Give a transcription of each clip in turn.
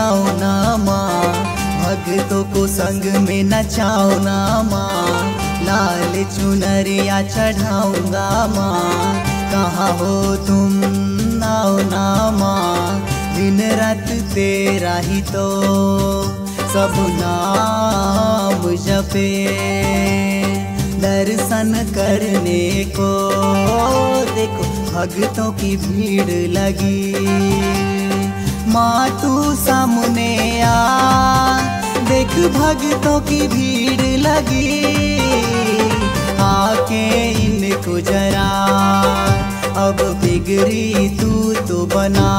आओ ना माँ, भक्तों को संग में नचाओ ना माँ, लाल चुनरिया चढ़ाऊंगा माँ। कहाँ हो तुम आओ ना माँ, दिन रात तेरा ही तो सब नाम जपे। दर्शन करने को देखो भक्तों की भीड़ लगी, माँ तू सामने आ, देख भक्तों की भीड़ लगी। आके इनको जरा अब बिगड़ी तू तो बना।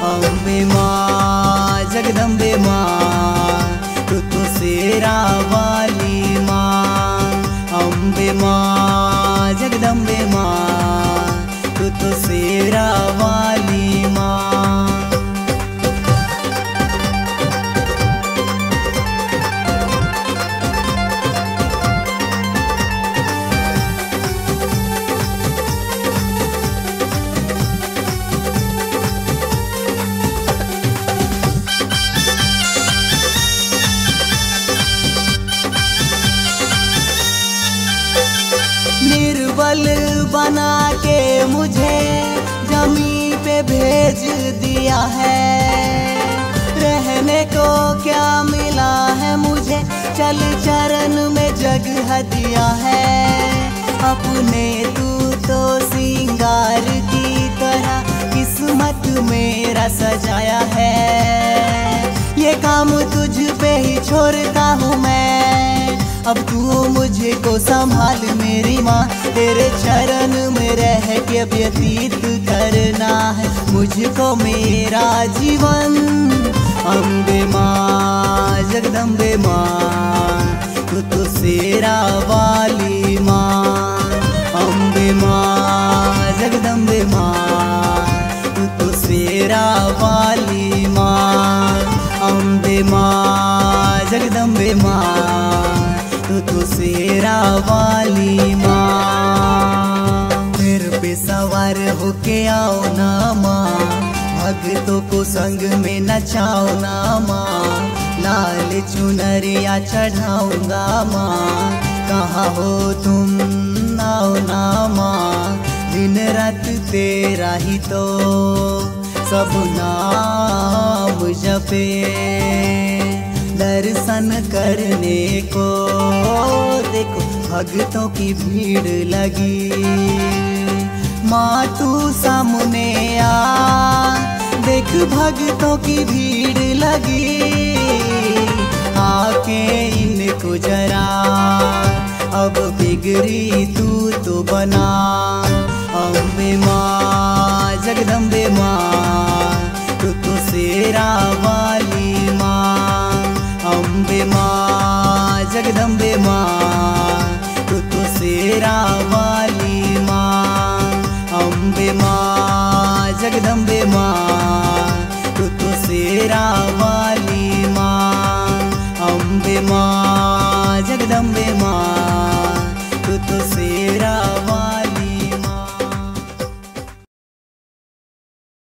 अम्बे माँ जगदम्बे माँ, तू तो शेरा वाली माँ। अम्बे माँ जगदम्बे माँ, तू तो शेरा वाली माँ। निर्बल बना के मुझे जमीन पे भेज दिया है, रहने को क्या मिला है मुझे, चल चरण में जगह दिया है। अपने तू तो सिंगार की तरह किस्मत मेरा सजाया है, ये काम तुझ पे ही छोड़ता हूँ मैं। अब तू मुझे को संभाल मेरी माँ, तेरे चरण में रह के व्यतीत करना है मुझको मेरा जीवन। अम्बे माँ जगदम्बे माँ, तू तो शेरा वाली माँ। अम्बे माँ जगदम्बे माँ, तू तो शेरा वाली माँ। अम्बे माँ जगदम्बे माँ, तू तो शेरा वाली माँ। फिर पे सवार होके आओ ना माँ, भक्तों को संग में नचाओ ना माँ, लाल चुनरिया चढ़ाऊंगा माँ। कहाँ हो तुम आओ ना माँ, दिन रात तेरा ही तो सब नाम जपे। दर्शन करने को देखो भक्तों की भीड़ लगी, माँ तू सामने आ, देख भक्तों की भीड़ लगी। आके इनको जरा अब बिगड़ी तू तो बना। अम्बे माँ जगदम्बे माँ, तू तो शेरा वाली माँ। अम्बे माँ जगदम्बे माँ, तू तो शेरा वाली माँ। अम्बे माँ जगदम्बे माँ, तू तो शेरा वाली।